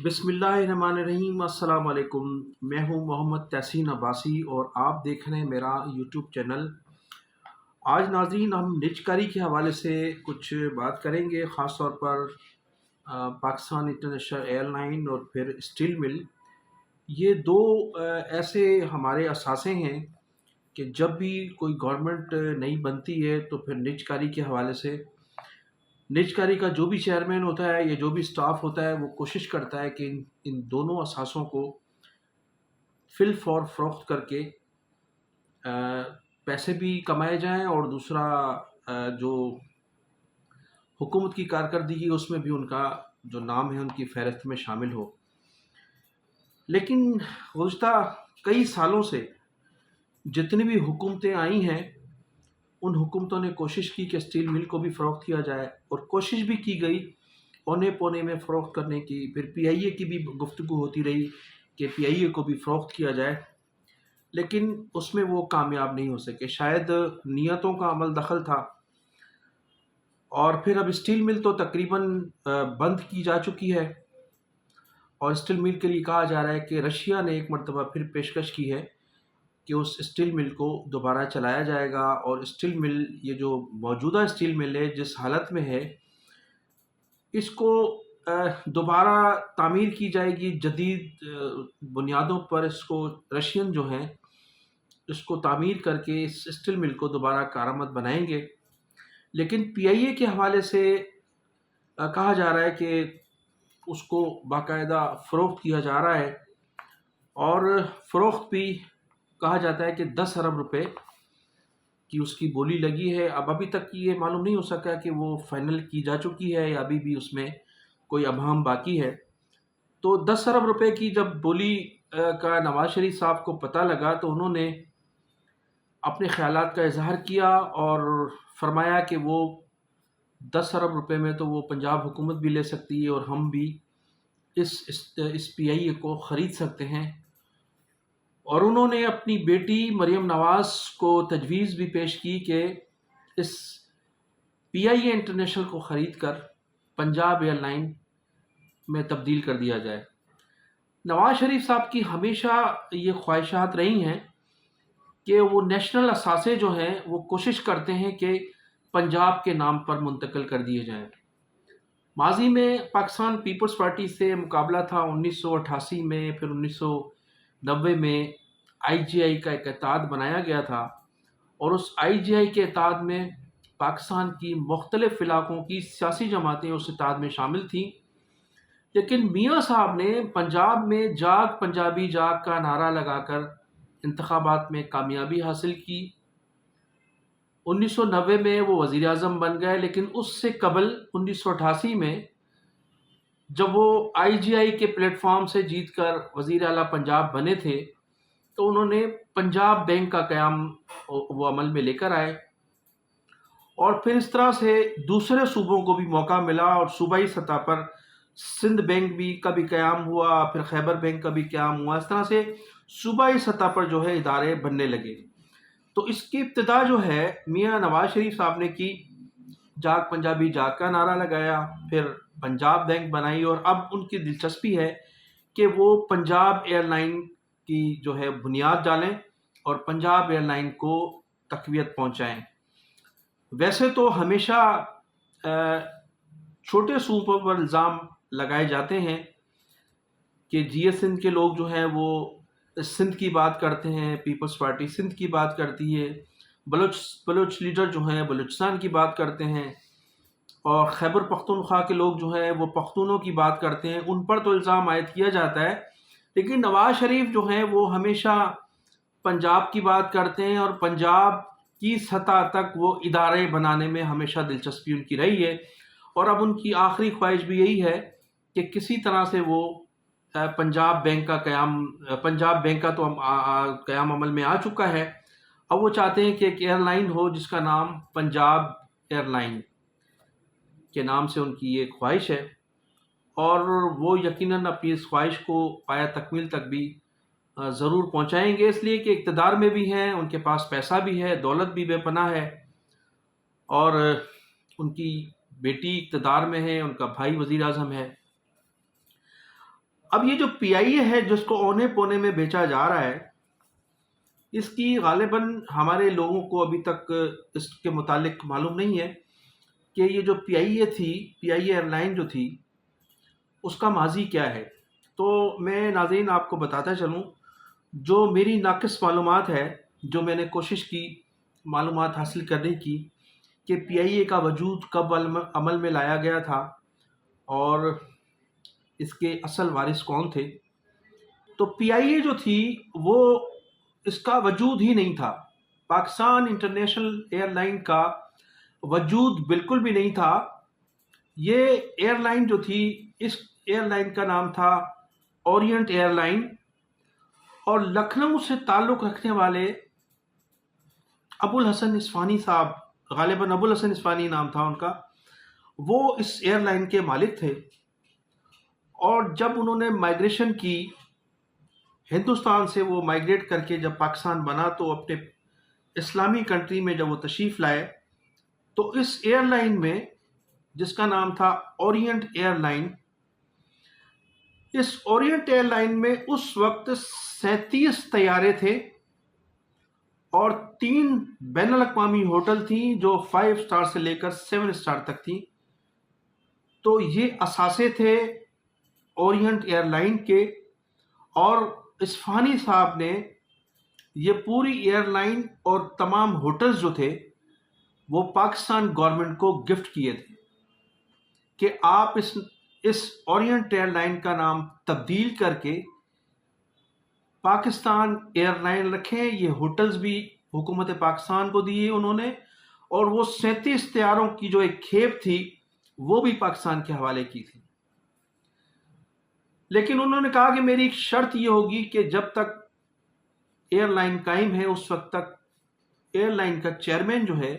بسم اللہ الرحمن الرحیم۔ السلام علیکم۔ میں ہوں محمد تحسین عباسی اور آپ دیکھ رہے ہیں میرا یوٹیوب چینل۔ آج ناظرین ہم نج کاری کے حوالے سے کچھ بات کریں گے، خاص طور پر پاکستان انٹرنیشنل ایئر لائن اور پھر اسٹیل مل۔ یہ دو ایسے ہمارے اثاثے ہیں کہ جب بھی کوئی گورنمنٹ نئی بنتی ہے تو پھر نج کاری کے حوالے سے نج کاری کا جو بھی چیئرمین ہوتا ہے یا جو بھی سٹاف ہوتا ہے وہ کوشش کرتا ہے کہ ان دونوں اثاثوں کو فل فور فروخت کر کے پیسے بھی کمائے جائیں اور دوسرا جو حکومت کی کارکردگی اس میں بھی ان کا جو نام ہے ان کی فہرست میں شامل ہو۔ لیکن گزشتہ کئی سالوں سے جتنی بھی حکومتیں آئی ہیں ان حکومتوں نے کوشش کی کہ اسٹیل مل کو بھی فروخت کیا جائے، اور کوشش بھی کی گئی اونے پونے میں فروخت کرنے کی۔ پھر پی آئی اے کی بھی گفتگو ہوتی رہی کہ پی آئی اے کو بھی فروخت کیا جائے، لیکن اس میں وہ کامیاب نہیں ہو سکے، شاید نیتوں کا عمل دخل تھا۔ اور پھر اب اسٹیل مل تو تقریباً بند کی جا چکی ہے، اور اسٹیل مل کے لیے کہا جا رہا ہے کہ رشیا نے ایک مرتبہ پھر پیشکش کی ہے کہ اس اسٹیل مل کو دوبارہ چلایا جائے گا، اور اسٹیل مل یہ جو موجودہ اسٹیل مل ہے جس حالت میں ہے اس کو دوبارہ تعمیر کی جائے گی، جدید بنیادوں پر اس کو رشین جو ہیں اس کو تعمیر کر کے اس اسٹیل مل کو دوبارہ کارآمد بنائیں گے۔ لیکن پی آئی اے کے حوالے سے کہا جا رہا ہے کہ اس کو باقاعدہ فروخت کیا جا رہا ہے، اور فروخت بھی کہا جاتا ہے کہ 10 ارب روپے کی اس کی بولی لگی ہے۔ ابھی تک یہ معلوم نہیں ہو سکا کہ وہ فائنل کی جا چکی ہے یا ابھی بھی اس میں کوئی ابہام باقی ہے۔ تو 10 ارب روپے کی جب بولی کا نواز شریف صاحب کو پتہ لگا تو انہوں نے اپنے خیالات کا اظہار کیا اور فرمایا کہ وہ 10 ارب روپے میں تو وہ پنجاب حکومت بھی لے سکتی ہے اور ہم بھی اس پی آئی اے کو خرید سکتے ہیں۔ اور انہوں نے اپنی بیٹی مریم نواز کو تجویز بھی پیش کی کہ اس پی آئی اے انٹرنیشنل کو خرید کر پنجاب ایئر لائن میں تبدیل کر دیا جائے۔ نواز شریف صاحب کی ہمیشہ یہ خواہشات رہی ہیں کہ وہ نیشنل اثاثے جو ہیں وہ کوشش کرتے ہیں کہ پنجاب کے نام پر منتقل کر دیے جائیں۔ ماضی میں پاکستان پیپلز پارٹی سے مقابلہ تھا 1988 میں، پھر 1990 میں آئی جی آئی کا ایک اتحاد بنایا گیا تھا، اور اس آئی جی آئی کے اتحاد میں پاکستان کی مختلف علاقوں کی سیاسی جماعتیں اس اتحاد میں شامل تھیں۔ لیکن میاں صاحب نے پنجاب میں جاگ پنجابی جاگ کا نعرہ لگا کر انتخابات میں کامیابی حاصل کی۔ 1990 میں وہ وزیر اعظم بن گئے، لیکن اس سے قبل 1988 میں جب وہ آئی جی آئی کے پلیٹ فارم سے جیت کر وزیر اعلیٰ پنجاب بنے تھے تو انہوں نے پنجاب بینک کا قیام وہ عمل میں لے کر آئے، اور پھر اس طرح سے دوسرے صوبوں کو بھی موقع ملا، اور صوبائی سطح پر سندھ بینک کا بھی قیام ہوا، پھر خیبر بینک کا بھی قیام ہوا۔ اس طرح سے صوبائی سطح پر جو ہے ادارے بننے لگے۔ تو اس کی ابتدا جو ہے میاں نواز شریف صاحب نے کی، جاگ پنجابی جاگ کا نعرہ لگایا، پھر پنجاب بینک بنائی، اور اب ان کی دلچسپی ہے کہ وہ پنجاب ایئر لائن کی جو ہے بنیاد ڈالیں اور پنجاب ایئر لائن کو تقویت پہنچائیں۔ ویسے تو ہمیشہ چھوٹے صوبوں پر الزام لگائے جاتے ہیں کہ جی ایس سندھ کے لوگ جو ہیں وہ سندھ کی بات کرتے ہیں، پیپلز پارٹی سندھ کی بات کرتی ہے، بلوچ لیڈر جو ہیں بلوچستان کی بات کرتے ہیں، اور خیبر پختونخوا کے لوگ جو ہیں وہ پختونوں کی بات کرتے ہیں۔ ان پر تو الزام عائد کیا جاتا ہے، لیکن نواز شریف جو ہیں وہ ہمیشہ پنجاب کی بات کرتے ہیں، اور پنجاب کی سطح تک وہ ادارے بنانے میں ہمیشہ دلچسپی ان کی رہی ہے، اور اب ان کی آخری خواہش بھی یہی ہے کہ کسی طرح سے وہ پنجاب بینک کا تو قیام عمل میں آ چکا ہے، اب وہ چاہتے ہیں کہ ایک ایئر لائن ہو جس کا نام پنجاب ایئر لائن کے نام سے ان کی یہ خواہش ہے، اور وہ یقیناً اپنی اس خواہش کو پایہ تکمیل تک بھی ضرور پہنچائیں گے، اس لیے کہ اقتدار میں بھی ہیں، ان کے پاس پیسہ بھی ہے، دولت بھی بے پناہ ہے، اور ان کی بیٹی اقتدار میں ہے، ان کا بھائی وزیر اعظم ہے۔ اب یہ جو پی آئی اے ہے جس کو اونے پونے میں بیچا جا رہا ہے، اس کی غالباً ہمارے لوگوں کو ابھی تک اس کے متعلق معلوم نہیں ہے کہ یہ جو پی آئی اے تھی، پی آئی اے ایئر لائن جو تھی، اس کا ماضی کیا ہے۔ تو میں ناظرین آپ کو بتاتا چلوں، جو میری ناقص معلومات ہے، جو میں نے کوشش کی معلومات حاصل کرنے کی کہ پی آئی اے کا وجود کب عمل میں لایا گیا تھا اور اس کے اصل وارث کون تھے۔ تو پی آئی اے جو تھی وہ اس کا وجود ہی نہیں تھا، پاکستان انٹرنیشنل ایئر لائن کا وجود بالکل بھی نہیں تھا۔ یہ ایئر لائن جو تھی، اس ایئر لائن کا نام تھا اورینٹ ایئر لائن، اور لکھنؤ سے تعلق رکھنے والے ابو الحسن اصفہانی صاحب، غالباً ابو الحسن اصفہانی نام تھا ان کا، وہ اس ایئر لائن کے مالک تھے۔ اور جب انہوں نے مائیگریشن کی ہندوستان سے، وہ مائیگریٹ کر کے جب پاکستان بنا تو اپنے اسلامی کنٹری میں جب وہ تشریف لائے تو اس ایئر لائن میں، جس کا نام تھا اورینٹ ایئر لائن، اس اورینٹ ایئر لائن میں اس وقت 37 طیارے تھے اور 3 بین الاقوامی ہوٹل تھیں جو 5 اسٹار سے لے کر 7 اسٹار تک تھیں۔ تو یہ اثاثے تھے اورینٹ ایئر لائن کے، اور اصفہانی صاحب نے یہ پوری ایئر لائن اور تمام ہوٹلز جو تھے وہ پاکستان گورنمنٹ کو گفٹ کیے تھے کہ آپ اس اورینٹ ایئر لائن کا نام تبدیل کر کے پاکستان ایئر لائن رکھیں۔ یہ ہوٹلز بھی حکومت پاکستان کو دیے انہوں نے، اور وہ 37 طیاروں کی جو ایک کھیپ تھی وہ بھی پاکستان کے حوالے کی تھی۔ لیکن انہوں نے کہا کہ میری ایک شرط یہ ہوگی کہ جب تک ایئر لائن قائم ہے اس وقت تک ایئر لائن کا چیئرمین جو ہے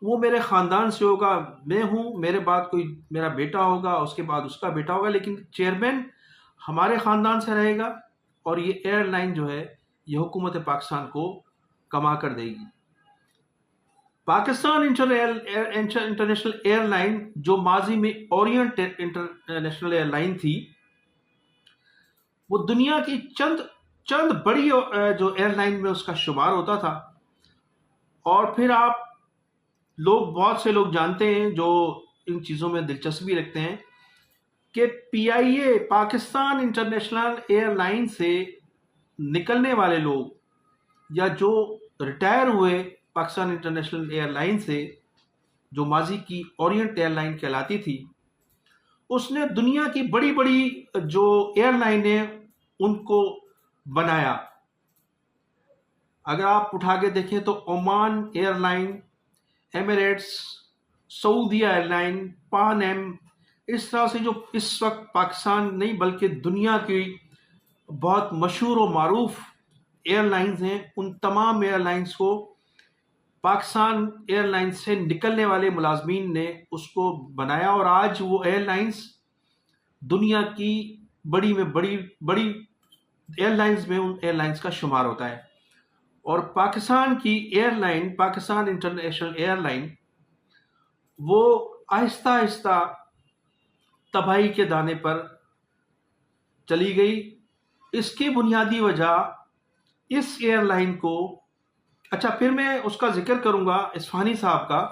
وہ میرے خاندان سے ہوگا، میں ہوں، میرے بعد کوئی میرا بیٹا ہوگا، اس کے بعد اس کا بیٹا ہوگا، لیکن چیئرمین ہمارے خاندان سے رہے گا، اور یہ ایئر لائن جو ہے یہ حکومت پاکستان کو کما کر دے گی۔ پاکستان انٹرنیشنل ایئر لائن جو ماضی میں اورینٹ انٹرنیشنل ایئر لائن تھی، وہ دنیا کی چند بڑی جو ایئر لائن میں اس کا شمار ہوتا تھا۔ اور پھر آپ بہت سے لوگ جانتے ہیں جو ان چیزوں میں دلچسپی رکھتے ہیں کہ پی I a, Pakistan International air line سے نکلنے والے لوگ یا جو ریٹائر ہوئے پاکستان انٹرنیشنل ایئر لائن سے، جو ماضی کی اورینٹ ایئر لائن کہلاتی تھی، اس نے دنیا کی بڑی بڑی جو ایئر لائنیں ان کو بنایا۔ اگر آپ اٹھا کے دیکھیں تو عمان ایئر لائن، ایمریٹس، سعودیہ ایئر لائن، پان ایم، اس طرح سے جو اس وقت پاکستان نہیں بلکہ دنیا کی بہت مشہور و معروف ایئر لائنز ہیں، ان تمام ایئر لائنز کو پاکستان ایئر لائنز سے نکلنے والے ملازمین نے اس کو بنایا، اور آج وہ ایئر لائنز دنیا کی بڑی ایئر لائنز میں ان ایئر لائنز کا شمار ہوتا ہے۔ اور پاکستان کی airline, Pakistan International Airline, وہ آہستہ آہستہ تباہی کے دانے پر چلی گئی۔ اس کی بنیادی وجہ اس ایئر لائن کو، اچھا پھر میں اس کا ذکر کروں گا اصفہانی صاحب کا،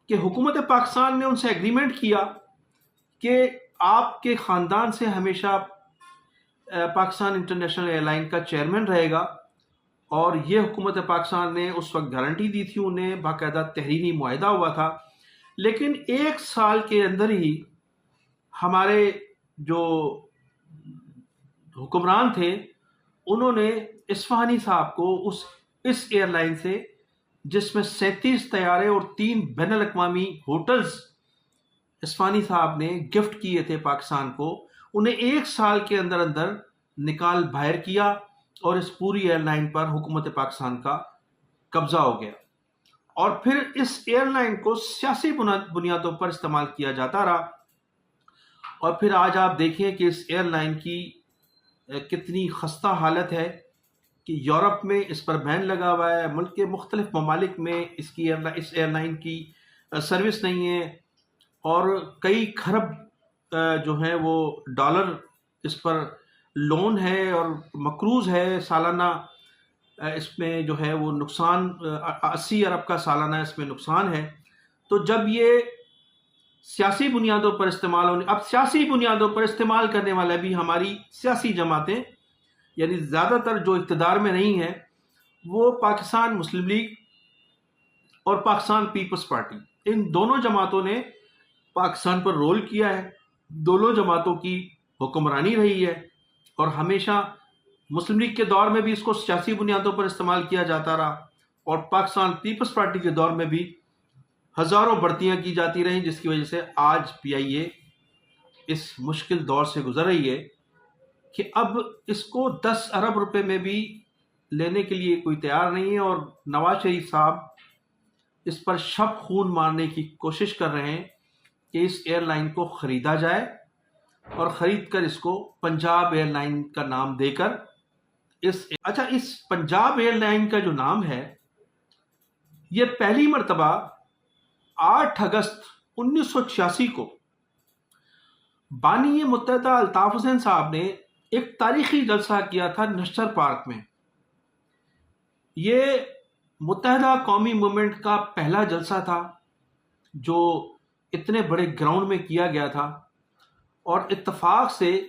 کہ حکومت پاکستان نے ان سے ایگریمنٹ کیا کہ آپ کے خاندان سے ہمیشہ پاکستان انٹرنیشنل ایئر لائن کا چیئرمین رہے گا، اور یہ حکومت پاکستان نے اس وقت گارنٹی دی تھی انہیں، باقاعدہ تحریری معاہدہ ہوا تھا۔ لیکن 1 سال کے اندر ہی ہمارے جو حکمران تھے انہوں نے اصفہانی صاحب کو اس ایئر لائن سے، جس میں 37 طیارے اور 3 بین الاقوامی ہوٹلز اصفہانی صاحب نے گفٹ کیے تھے پاکستان کو، انہیں 1 سال کے اندر نکال باہر کیا، اور اس پوری ایئر لائن پر حکومت پاکستان کا قبضہ ہو گیا۔ اور پھر اس ایئر لائن کو سیاسی بنیادوں پر استعمال کیا جاتا رہا، اور پھر آج آپ دیکھیں کہ اس ایئر لائن کی کتنی خستہ حالت ہے کہ یورپ میں اس پر بین لگا ہوا ہے، ملک کے مختلف ممالک میں اس ایئر لائن کی سروس نہیں ہے، اور کئی کھرب جو ہیں وہ ڈالر اس پر لون ہے اور مقروض ہے سالانہ، اس میں جو ہے وہ نقصان 80 ارب کا سالانہ اس میں نقصان ہے۔ تو جب یہ سیاسی بنیادوں پر استعمال ہونے، اب سیاسی بنیادوں پر استعمال کرنے والا بھی ہماری سیاسی جماعتیں، یعنی زیادہ تر جو اقتدار میں نہیں ہیں وہ پاکستان مسلم لیگ اور پاکستان پیپلز پارٹی، ان دونوں جماعتوں نے پاکستان پر رول کیا ہے، دونوں جماعتوں کی حکمرانی رہی ہے، اور ہمیشہ مسلم لیگ کے دور میں بھی اس کو سیاسی بنیادوں پر استعمال کیا جاتا رہا، اور پاکستان پیپلز پارٹی کے دور میں بھی ہزاروں بھرتیاں کی جاتی رہیں، جس کی وجہ سے آج پی آئی اے اس مشکل دور سے گزر رہی ہے کہ اب اس کو 10 ارب روپے میں بھی لینے کے لیے کوئی تیار نہیں ہے، اور نواز شریف صاحب اس پر شب خون مارنے کی کوشش کر رہے ہیں کہ اس ایئر لائن کو خریدا جائے، اور خرید کر اس کو پنجاب ایئر لائن کا نام دے کر اس پنجاب ایئر لائن کا جو نام ہے، یہ پہلی مرتبہ 8 اگست 1986 کو بانی متحدہ الطاف حسین صاحب نے ایک تاریخی جلسہ کیا تھا نشتر پارک میں۔ یہ متحدہ قومی موومنٹ کا پہلا جلسہ تھا جو اتنے بڑے گراؤنڈ میں کیا گیا تھا، اور اتفاق سے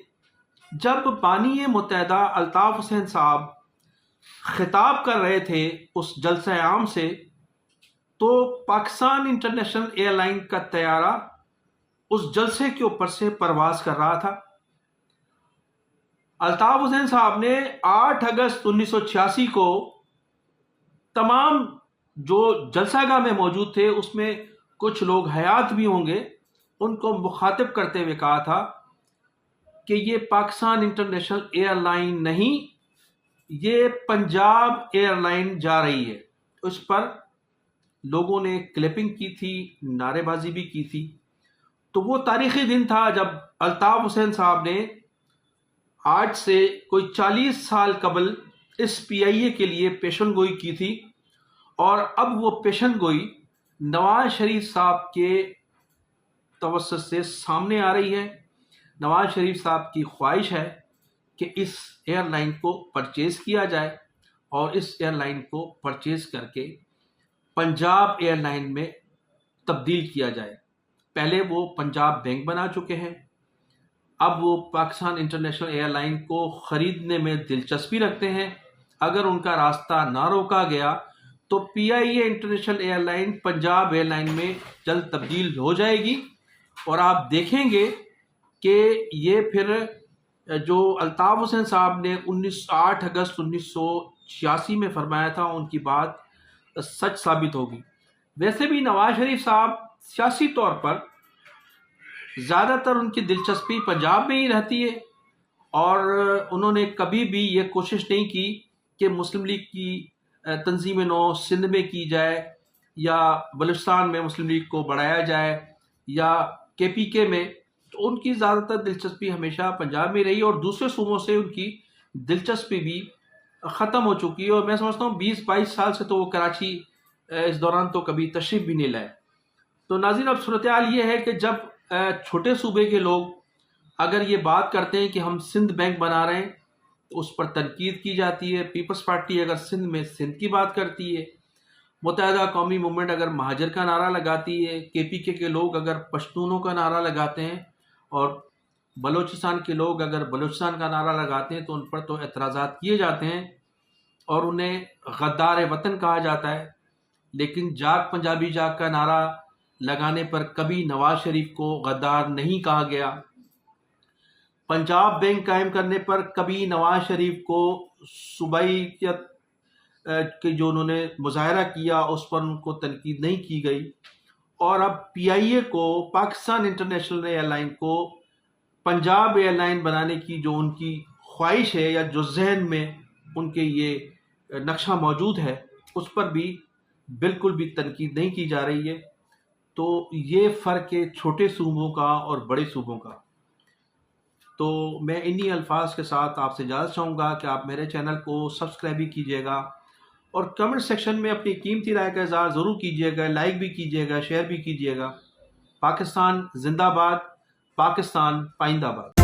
جب بانی متحدہ الطاف حسین صاحب خطاب کر رہے تھے اس جلسہ عام سے، تو پاکستان انٹرنیشنل ایئر لائن کا طیارہ اس جلسے کے اوپر سے پرواز کر رہا تھا۔ الطاف حسین صاحب نے 8 اگست 1986 کو تمام جو جلسہ گاہ میں موجود تھے، اس میں کچھ لوگ حیات بھی ہوں گے، ان کو مخاطب کرتے ہوئے کہا تھا کہ یہ پاکستان انٹرنیشنل ایئر لائن نہیں، یہ پنجاب ایئر لائن جا رہی ہے۔ اس پر لوگوں نے کلپنگ کی تھی، نعرے بازی بھی کی تھی۔ تو وہ تاریخی دن تھا جب الطاف حسین صاحب نے آج سے کوئی 40 سال قبل اس پی آئی اے کے لیے پیشن گوئی کی تھی، اور اب وہ پیشن گوئی نواز شریف صاحب کے توسط سے سامنے آ رہی ہے۔ نواز شریف صاحب کی خواہش ہے کہ اس ایئر لائن کو پرچیز کیا جائے، اور اس ایئر لائن کو پرچیز کر کے پنجاب ایئر لائن میں تبدیل کیا جائے۔ پہلے وہ پنجاب بینک بنا چکے ہیں، اب وہ پاکستان انٹرنیشنل ایئر لائن کو خریدنے میں دلچسپی رکھتے ہیں۔ اگر ان کا راستہ نہ روکا گیا تو P I A international airline Punjab airline میں جلد تبدیل ہو جائے گی، اور آپ دیکھیں گے کہ یہ پھر جو الطاف حسین صاحب نے 8 اگست 1986 میں فرمایا تھا، ان کی بات سچ ثابت ہوگی۔ ویسے بھی نواز شریف صاحب سیاسی طور پر زیادہ تر ان کی دلچسپی پنجاب میں ہی رہتی ہے، اور انہوں نے کبھی بھی یہ کوشش نہیں کی کہ مسلم لیگ کی تنظیم نو سندھ میں کی جائے، یا بلوچستان میں مسلم لیگ کو بڑھایا جائے، یا کے پی کے میں۔ تو ان کی زیادہ تر دلچسپی ہمیشہ پنجاب میں رہی، اور دوسرے صوبوں سے ان کی دلچسپی بھی ختم ہو چکی ہے، اور میں سمجھتا ہوں 20-22 سال سے تو وہ کراچی اس دوران تو کبھی تشریف بھی نہیں لائے۔ تو ناظرین، اب صورتحال یہ ہے کہ جب چھوٹے صوبے کے لوگ اگر یہ بات کرتے ہیں کہ ہم سندھ بینک بنا رہے ہیں، تو اس پر تنقید کی جاتی ہے۔ پیپلز پارٹی اگر سندھ میں سندھ کی بات کرتی ہے، متحدہ قومی موومنٹ اگر مہاجر کا نعرہ لگاتی ہے، کے پی کے لوگ اگر پشتونوں کا نعرہ لگاتے ہیں، اور بلوچستان کے لوگ اگر بلوچستان کا نعرہ لگاتے ہیں، تو ان پر تو اعتراضات کیے جاتے ہیں اور انہیں غدار وطن کہا جاتا ہے۔ لیکن جاگ پنجابی جاگ کا نعرہ لگانے پر کبھی نواز شریف کو غدار نہیں کہا گیا۔ پنجاب بینک قائم کرنے پر کبھی نواز شریف کو صوبائیت کے جو انہوں نے مظاہرہ کیا اس پر ان کو تنقید نہیں کی گئی، اور اب پی آئی اے کو پاکستان انٹرنیشنل ایئر لائن کو پنجاب ایئر لائن بنانے کی جو ان کی خواہش ہے، یا جو ذہن میں ان کے یہ نقشہ موجود ہے، اس پر بھی بالکل بھی تنقید نہیں کی جا رہی ہے۔ تو یہ فرق ہے چھوٹے صوبوں کا اور بڑے صوبوں کا۔ تو میں انہی الفاظ کے ساتھ آپ سے اجازت چاہوں گا کہ آپ میرے چینل کو سبسکرائب بھی کیجیے گا، اور کمنٹ سیکشن میں اپنی قیمتی رائے کا اظہار ضرور کیجیے گا، لائک بھی کیجیے گا، شیئر بھی کیجیے گا۔ پاکستان زندہ باد، پاکستان پائندہ باد۔